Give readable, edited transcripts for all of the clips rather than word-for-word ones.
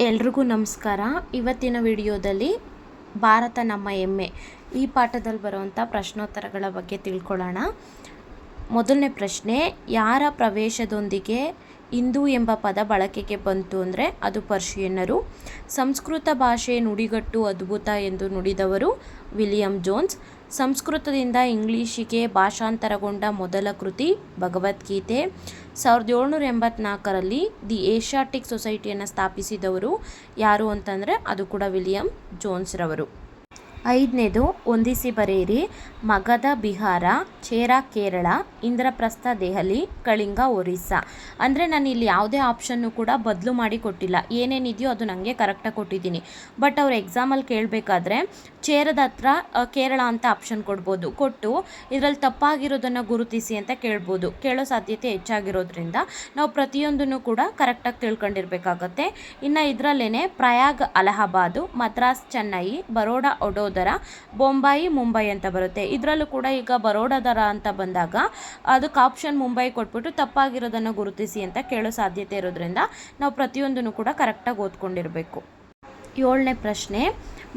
ಎಲ್ರಿಗೂ ನಮಸ್ಕಾರ. ಇವತ್ತಿನ ವಿಡಿಯೋದಲ್ಲಿ ಭಾರತ ನಮ್ಮ ಹೆಮ್ಮೆ ಈ ಪಾಠದಲ್ಲಿ ಬರುವಂಥ ಪ್ರಶ್ನೋತ್ತರಗಳ ಬಗ್ಗೆ ತಿಳ್ಕೊಳ್ಳೋಣ. ಮೊದಲನೇ ಪ್ರಶ್ನೆ, ಯಾರ ಪ್ರವೇಶದೊಂದಿಗೆ ಹಿಂದೂ ಎಂಬ ಪದ ಬಳಕೆಗೆ ಬಂತು ಅಂದರೆ ಅದು ಪರ್ಷಿಯನ್ನರು. ಸಂಸ್ಕೃತ ಭಾಷೆ ನುಡಿಗಟ್ಟು ಅದ್ಭುತ ಎಂದು ನುಡಿದವರು ವಿಲಿಯಂ ಜೋನ್ಸ್. ಸಂಸ್ಕೃತದಿಂದ ಇಂಗ್ಲೀಷಿಗೆ ಭಾಷಾಂತರಗೊಂಡ ಮೊದಲ ಕೃತಿ ಭಗವದ್ಗೀತೆ. 1784ರಲ್ಲಿ ದಿ ಏಷ್ಯಾಟಿಕ್ ಸೊಸೈಟಿಯನ್ನು ಸ್ಥಾಪಿಸಿದವರು ಯಾರು ಅಂತಂದರೆ ಅದು ಕೂಡ ವಿಲಿಯಂ ಜೋನ್ಸ್ರವರು. 5ನೇದು, ಹೊಂದಿಸಿ ಬರೆಯಿರಿ. ಮಗಧ ಬಿಹಾರ, ಚೇರ ಕೇರಳ, ಇಂದ್ರಪ್ರಸ್ಥ ದೆಹಲಿ, ಕಳಿಂಗ ಒರಿಸ್ಸಾ. ಅಂದರೆ ನಾನು ಇಲ್ಲಿ ಯಾವುದೇ ಆಪ್ಷನ್ನು ಕೂಡ ಬದಲು ಮಾಡಿ ಕೊಟ್ಟಿಲ್ಲ, ಏನೇನಿದೆಯೋ ಅದು ನನಗೆ ಕರೆಕ್ಟಾಗಿ ಕೊಟ್ಟಿದ್ದೀನಿ. ಬಟ್ ಅವ್ರು ಎಕ್ಸಾಮಲ್ಲಿ ಕೇಳಬೇಕಾದ್ರೆ ಚೇರದ ಹತ್ರ ಕೇರಳ ಅಂತ ಆಪ್ಷನ್ ಕೊಟ್ಟು ಇದರಲ್ಲಿ ತಪ್ಪಾಗಿರೋದನ್ನು ಗುರುತಿಸಿ ಅಂತ ಕೇಳೋ ಸಾಧ್ಯತೆ ಹೆಚ್ಚಾಗಿರೋದ್ರಿಂದ ನಾವು ಪ್ರತಿಯೊಂದನ್ನು ಕೂಡ ಕರೆಕ್ಟಾಗಿ ತಿಳ್ಕೊಂಡಿರ್ಬೇಕಾಗತ್ತೆ. ಇನ್ನು ಇದರಲ್ಲೇ ಪ್ರಯಾಗ್ ಅಲಹಾಬಾದು, ಮದ್ರಾಸ್ ಚೆನ್ನೈ, ಬರೋಡಾ ವಡೋದರ, ಬೊಂಬಾಯಿ ಮುಂಬೈ ಅಂತ ಬರುತ್ತೆ. ಇದರಲ್ಲೂ ಕೂಡ ಈಗ ಬರೋಡಾದರ ಅಂತ ಬಂದಾಗ ಅದಕ್ಕೆ ಆಪ್ಷನ್ ಮುಂಬೈ ಕೊಟ್ಬಿಟ್ಟು ತಪ್ಪಾಗಿರೋದನ್ನು ಗುರುತಿಸಿ ಅಂತ ಕೇಳೋ ಸಾಧ್ಯತೆ ಇರೋದ್ರಿಂದ ನಾವು ಪ್ರತಿಯೊಂದನ್ನು ಕೂಡ ಕರೆಕ್ಟಾಗಿ ಓದ್ಕೊಂಡಿರಬೇಕು. 7ನೇ ಪ್ರಶ್ನೆ,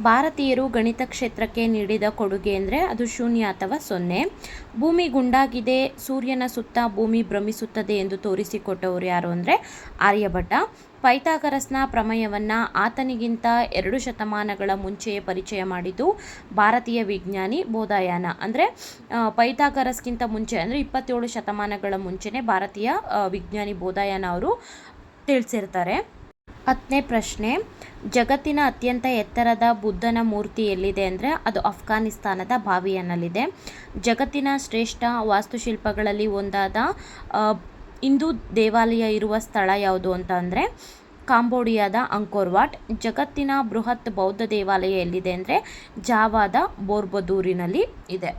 ಭಾರತೀಯರು ಗಣಿತ ಕ್ಷೇತ್ರಕ್ಕೆ ನೀಡಿದ ಕೊಡುಗೆ ಅಂದರೆ ಅದು ಶೂನ್ಯ ಅಥವಾ 0. ಭೂಮಿ ಗುಂಡಾಗಿದೆ, ಸೂರ್ಯನ ಸುತ್ತ ಭೂಮಿ ಭ್ರಮಿಸುತ್ತದೆ ಎಂದು ತೋರಿಸಿಕೊಟ್ಟವರು ಯಾರು ಅಂದರೆ ಆರ್ಯಭಟ. ಪೈಥಾಗರಸ್ನ ಪ್ರಮೇಯವನ್ನು ಆತನಿಗಿಂತ 2 ಶತಮಾನಗಳ ಮುಂಚೆಯೇ ಪರಿಚಯ ಮಾಡಿದ್ದು ಭಾರತೀಯ ವಿಜ್ಞಾನಿ ಬೋಧಾಯನ. ಅಂದರೆ ಪೈಥಾಗರಸ್ಗಿಂತ ಮುಂಚೆ ಅಂದರೆ 27 ಶತಮಾನಗಳ ಮುಂಚೆನೇ ಭಾರತೀಯ ವಿಜ್ಞಾನಿ ಬೋಧಾಯನ ಅವರು ತಿಳಿಸಿರ್ತಾರೆ. 10ನೇ ಪ್ರಶ್ನೆ, ಜಗತ್ತಿನ ಅತ್ಯಂತ ಎತ್ತರದ ಬುದ್ಧನ ಮೂರ್ತಿ ಎಲ್ಲಿದೆ ಅಂದರೆ ಅದು ಅಫ್ಘಾನಿಸ್ತಾನದ ಬಾವಿಯನ್ನಲ್ಲಿದೆ. ಜಗತ್ತಿನ ಶ್ರೇಷ್ಠ ವಾಸ್ತುಶಿಲ್ಪಗಳಲ್ಲಿ ಒಂದಾದ ಹಿಂದೂ ದೇವಾಲಯ ಇರುವ ಸ್ಥಳ ಯಾವುದು ಅಂತ ಅಂದರೆ ಕಾಂಬೋಡಿಯಾದ ಅಂಕೋರ್ ವಾಟ್. ಜಗತ್ತಿನ ಬೃಹತ್ ಬೌದ್ಧ ದೇವಾಲಯ ಎಲ್ಲಿದೆ ಅಂದರೆ ಜಾವಾದ ಬೋರ್ಬದೂರಿನಲ್ಲಿ ಇದೆ.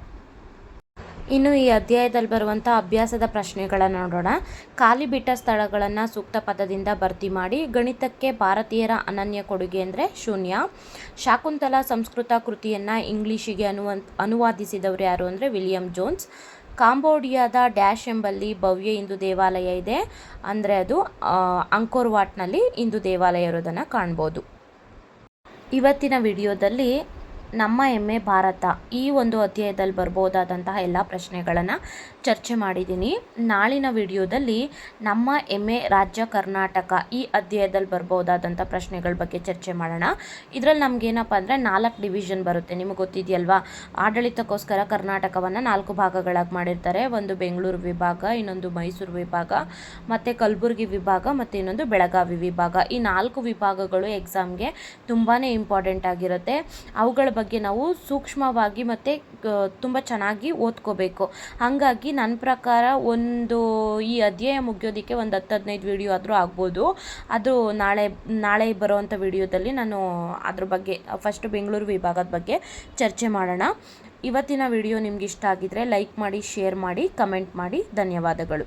ಇನ್ನು ಈ ಅಧ್ಯಾಯದಲ್ಲಿ ಬರುವಂಥ ಅಭ್ಯಾಸದ ಪ್ರಶ್ನೆಗಳನ್ನು ನೋಡೋಣ. ಖಾಲಿ ಬಿಟ್ಟ ಸ್ಥಳಗಳನ್ನು ಸೂಕ್ತ ಪದದಿಂದ ಭರ್ತಿ ಮಾಡಿ. ಗಣಿತಕ್ಕೆ ಭಾರತೀಯರ ಅನನ್ಯ ಕೊಡುಗೆ ಅಂದರೆ ಶೂನ್ಯ. ಶಾಕುಂತಲ ಸಂಸ್ಕೃತ ಕೃತಿಯನ್ನು ಇಂಗ್ಲೀಷಿಗೆ ಅನುವಾದಿಸಿದವರು ಯಾರು ಅಂದರೆ ವಿಲಿಯಂ ಜೋನ್ಸ್. ಕಾಂಬೋಡಿಯಾದ ಡ್ಯಾಶ್ ಎಂಬಲ್ಲಿ ಭವ್ಯ ಹಿಂದೂ ದೇವಾಲಯ ಇದೆ, ಅಂದರೆ ಅದು ಅಂಕೋರ್ ವಾಟ್ನಲ್ಲಿ ಹಿಂದೂ ದೇವಾಲಯ ಇರೋದನ್ನು ಕಾಣ್ಬೋದು. ಇವತ್ತಿನ ವಿಡಿಯೋದಲ್ಲಿ ನಮ್ಮ ಹೆಮ್ಮೆ ಭಾರತ ಈ ಒಂದು ಅಧ್ಯಾಯದಲ್ಲಿ ಬರ್ಬೋದಾದಂತಹ ಎಲ್ಲ ಪ್ರಶ್ನೆಗಳನ್ನು ಚರ್ಚೆ ಮಾಡಿದ್ದೀನಿ. ನಾಳಿನ ವಿಡಿಯೋದಲ್ಲಿ ನಮ್ಮ ಹೆಮ್ಮೆ ರಾಜ್ಯ ಕರ್ನಾಟಕ ಈ ಅಧ್ಯಾಯದಲ್ಲಿ ಬರ್ಬೋದಾದಂಥ ಪ್ರಶ್ನೆಗಳ ಬಗ್ಗೆ ಚರ್ಚೆ ಮಾಡೋಣ. ಇದರಲ್ಲಿ ನಮಗೇನಪ್ಪ ಅಂದರೆ 4 ಡಿವಿಷನ್ ಬರುತ್ತೆ. ನಿಮಗೆ ಗೊತ್ತಿದೆಯಲ್ವಾ, ಆಡಳಿತಕ್ಕೋಸ್ಕರ ಕರ್ನಾಟಕವನ್ನು 4 ಭಾಗಗಳಾಗಿ ಮಾಡಿರ್ತಾರೆ. ಒಂದು ಬೆಂಗಳೂರು ವಿಭಾಗ, ಇನ್ನೊಂದು ಮೈಸೂರು ವಿಭಾಗ, ಮತ್ತು ಕಲಬುರಗಿ ವಿಭಾಗ, ಮತ್ತು ಇನ್ನೊಂದು ಬೆಳಗಾವಿ ವಿಭಾಗ. ಈ 4 ವಿಭಾಗಗಳು ಎಕ್ಸಾಮ್ಗೆ ತುಂಬಾ ಇಂಪಾರ್ಟೆಂಟ್ ಆಗಿರುತ್ತೆ. ಅವುಗಳ ಬಗ್ಗೆ ನಾವು ಸೂಕ್ಷ್ಮವಾಗಿ ಮತ್ತು ತುಂಬ ಚೆನ್ನಾಗಿ ಓದ್ಕೋಬೇಕು. ಹಾಗಾಗಿ ನನ್ನ ಪ್ರಕಾರ ಈ ಅಧ್ಯಾಯ ಮುಗಿಯೋದಕ್ಕೆ ಒಂದು 10-15 ವಿಡಿಯೋ ಆದರೂ ಆಗ್ಬೋದು. ಅದು ನಾಳೆ ಬರೋವಂಥ ವಿಡಿಯೋದಲ್ಲಿ ನಾನು ಅದ್ರ ಬಗ್ಗೆ ಫಸ್ಟ್ ಬೆಂಗಳೂರು ವಿಭಾಗದ ಬಗ್ಗೆ ಚರ್ಚೆ ಮಾಡೋಣ. ಇವತ್ತಿನ ವಿಡಿಯೋ ನಿಮ್ಗೆ ಇಷ್ಟ ಆಗಿದ್ರೆ ಲೈಕ್ ಮಾಡಿ, ಶೇರ್ ಮಾಡಿ, ಕಮೆಂಟ್ ಮಾಡಿ. ಧನ್ಯವಾದಗಳು.